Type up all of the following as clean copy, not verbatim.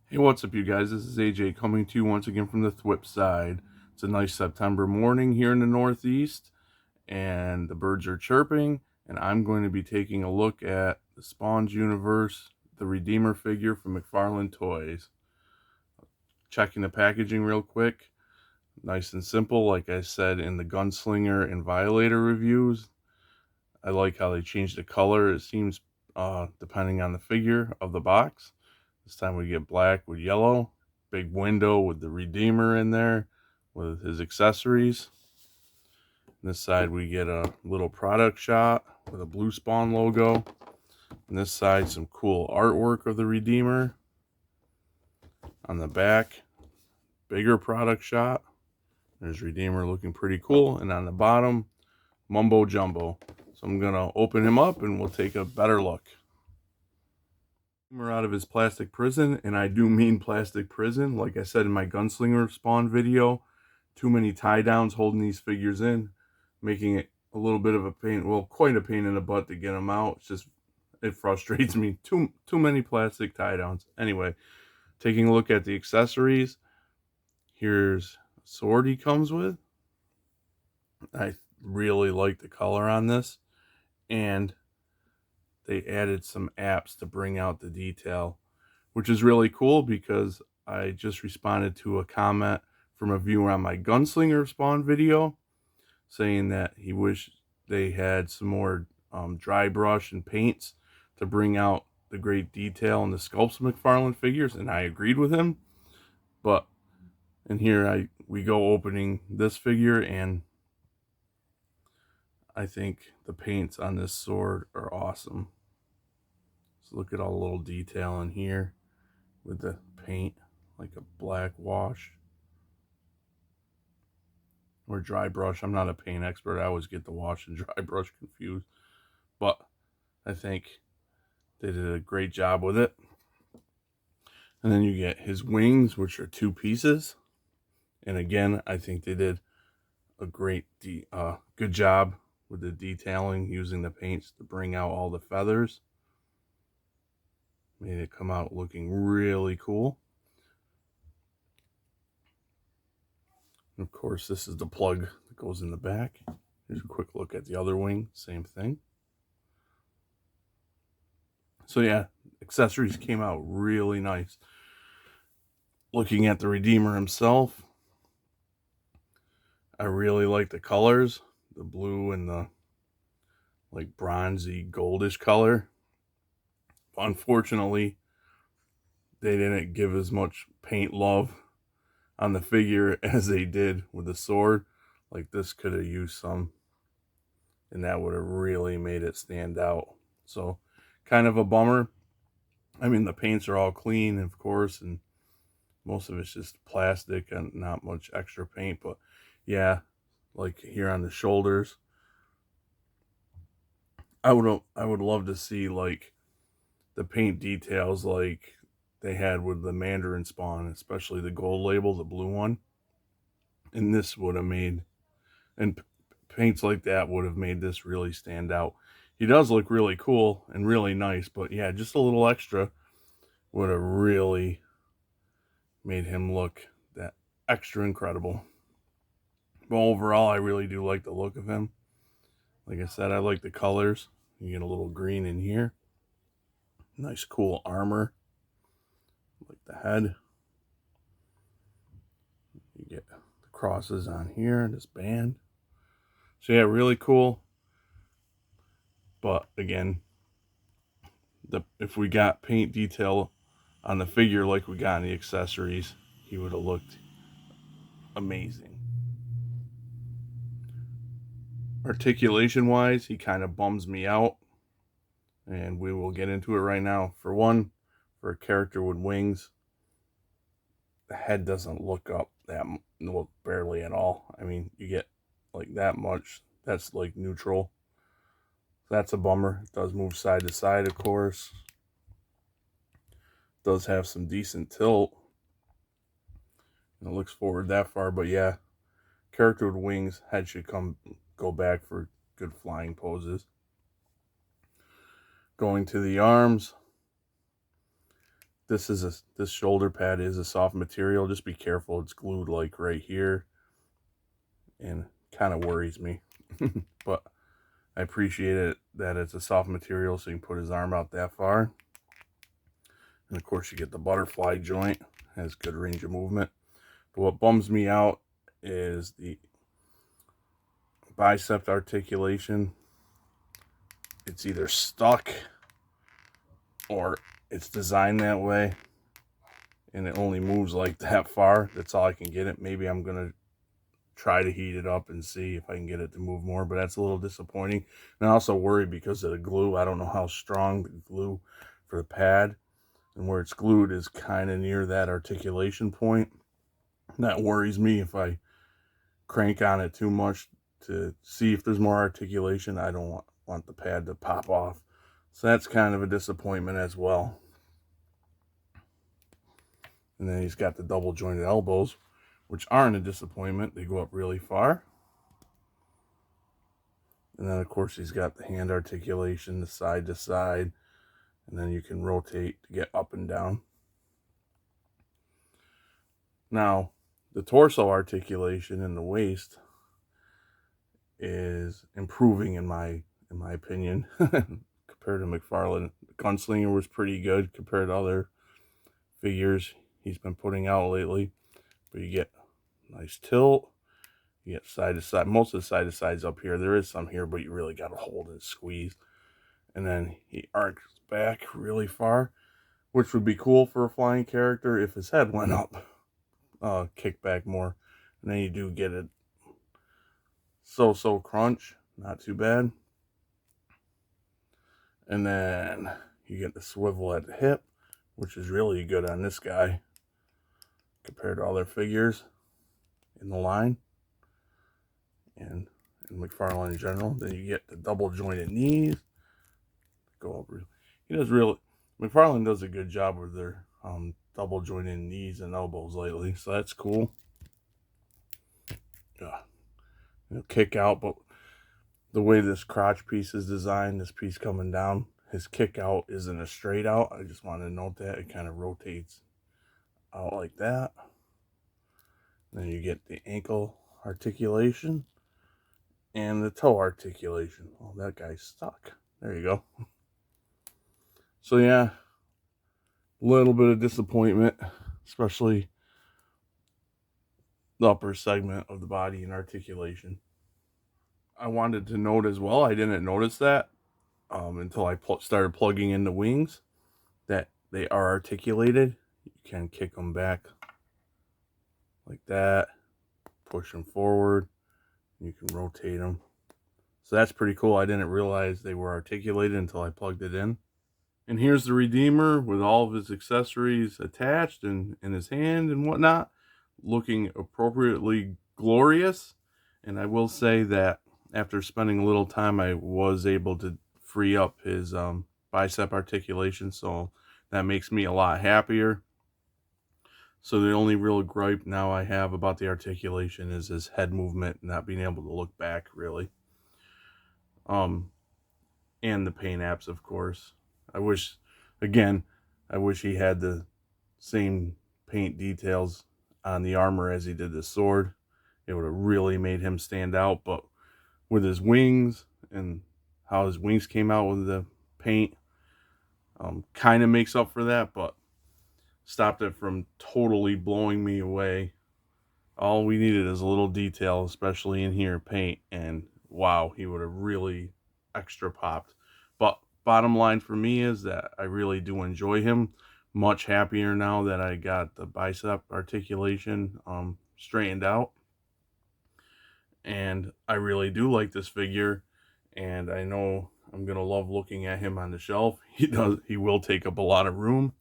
Hey, what's up, you guys? This is AJ coming to you once again from the Thwip side. It's a nice September morning here in the Northeast, and the birds are chirping, and I'm going to be taking a look at the Spawn's Universe, the Redeemer figure from McFarlane Toys. Checking the packaging real quick. Nice and simple, like I said in the Gunslinger and Violator reviews. I like how they changed the color. It seems, depending on the figure of the box. This time we get black with yellow. Big window with the Redeemer in there with his accessories. On this side we get a little product shot with a blue Spawn logo. On this side some cool artwork of the Redeemer. On the back, bigger product shot. There's Redeemer looking pretty cool. And on the bottom, mumbo jumbo. So I'm going to open him up and we'll take a better look. Out of his plastic prison, and I do mean plastic prison. Like I said in my Gunslinger Spawn video, too many tie downs holding these figures in, making it a little bit of a pain, well, quite a pain in the butt to get them out. It's just, it frustrates me. Too many plastic tie downs. Anyway, taking a look at the accessories, here's a sword he comes with. I really like the color on this, and they added some apps to bring out the detail, which is really cool because I just responded to a comment from a viewer on my Gunslinger Spawn video saying that he wished they had some more dry brush and paints to bring out the great detail in the sculpts of McFarlane figures, and I agreed with him. But in here we go opening this figure, and I think the paints on this sword are awesome. So look at all the little detail in here with the paint, like a black wash or dry brush. I'm not a paint expert. I always get the wash and dry brush confused, but I think they did a great job with it. And then you get his wings, which are two pieces. And again, I think they did a great, good job with the detailing, using the paints to bring out all the feathers. Made it come out looking really cool. And of course, this is the plug that goes in the back. Here's a quick look at the other wing, same thing. So yeah, accessories came out really nice. Looking at the Redeemer himself, I really like the colors, the blue and the like bronzy goldish color. Unfortunately, they didn't give as much paint love on the figure as they did with the sword. Like, this could have used some, and that would have really made it stand out. So kind of a bummer. I mean, the paints are all clean, of course, and most of it's just plastic and not much extra paint. But yeah, like here on the shoulders, I would love to see like the paint details like they had with the Mandarin Spawn, especially the gold label, the blue one. And this would have made, and paints like that would have made this really stand out. He does look really cool and really nice, but yeah, just a little extra would have really made him look that extra incredible. But overall, I really do like the look of him. Like I said, I like the colors. You get a little green in here. Nice, cool armor. Like the head. You get the crosses on here, this band. So yeah, really cool. But again, if we got paint detail on the figure like we got in the accessories, he would have looked amazing. Articulation wise, he kind of bums me out, and we will get into it right now. For one, for a character with wings, the head doesn't look up that, well, barely at all. I mean, you get like that much. That's like neutral. That's a bummer. It does move side to side, of course. It does have some decent tilt. And it looks forward that far, but yeah, character with wings, head should go back for good flying poses. Going to the arms, this shoulder pad is a soft material. Just be careful, it's glued like right here, and kind of worries me. But I appreciate it that it's a soft material, so you can put his arm out that far. And of course, you get the butterfly joint, has good range of movement. But what bums me out is the bicep articulation. It's either stuck or it's designed that way, and it only moves like that far. That's all I can get it. Maybe I'm gonna try to heat it up and see if I can get it to move more, but that's a little disappointing. And I also worry because of the glue. I don't know how strong the glue for the pad, and where it's glued is kind of near that articulation point. That worries me. If I crank on it too much to see if there's more articulation, I don't want the pad to pop off. So that's kind of a disappointment as well. And then he's got the double jointed elbows, which aren't a disappointment. They go up really far. And then of course he's got the hand articulation, the side to side, and then you can rotate to get up and down. Now, the torso articulation in the waist is improving in my opinion compared to McFarlane. Gunslinger was pretty good compared to other figures he's been putting out lately. But you get nice tilt, you get side to side. Most of the side to sides up here. There is some here, but you really got to hold and squeeze. And then he arcs back really far, which would be cool for a flying character if his head went up, kick back more. And then you do get it so crunch, not too bad. And then you get the swivel at the hip, which is really good on this guy compared to other figures in the line and McFarlane in general. Then you get the double jointed knees. Go up. McFarlane does a good job with their double jointed knees and elbows lately, so that's cool. It'll kick out, but the way this crotch piece is designed, this piece coming down, his kick out isn't a straight out. I just want to note that it kind of rotates out like that. Then you get the ankle articulation and the toe articulation. Oh, that guy's stuck. There you go. So yeah, a little bit of disappointment, especially the upper segment of the body and articulation. I wanted to note as well, I didn't notice that until I started plugging in the wings, that they are articulated. You can kick them back like that, push them forward, you can rotate them. So that's pretty cool. I didn't realize they were articulated until I plugged it in. And here's the Redeemer with all of his accessories attached and in his hand and whatnot, looking appropriately glorious. And I will say that after spending a little time, I was able to free up his bicep articulation, so that makes me a lot happier. So the only real gripe now I have about the articulation is his head movement, not being able to look back, really. And the paint apps, of course. I wish he had the same paint details on the armor as he did the sword. It would have really made him stand out, but with his wings and how his wings came out with the paint, kind of makes up for that, but stopped it from totally blowing me away. All we needed is a little detail, especially in here, paint, and wow, he would have really extra popped. But bottom line for me is that I really do enjoy him. Much happier now that I got the bicep articulation straightened out. And I really do like this figure, and I know I'm gonna love looking at him on the shelf. He will take up a lot of room,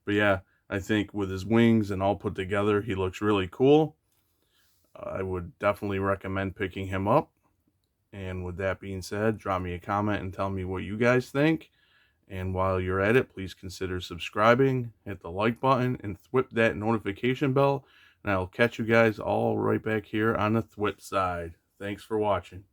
but yeah, I think with his wings and all put together, he looks really cool. I would definitely recommend picking him up. And with that being said, drop me a comment and tell me what you guys think. And while you're at it, please consider subscribing, hit the like button, and whip that notification bell. And I'll catch you guys all right back here on the Thwip side. Thanks for watching.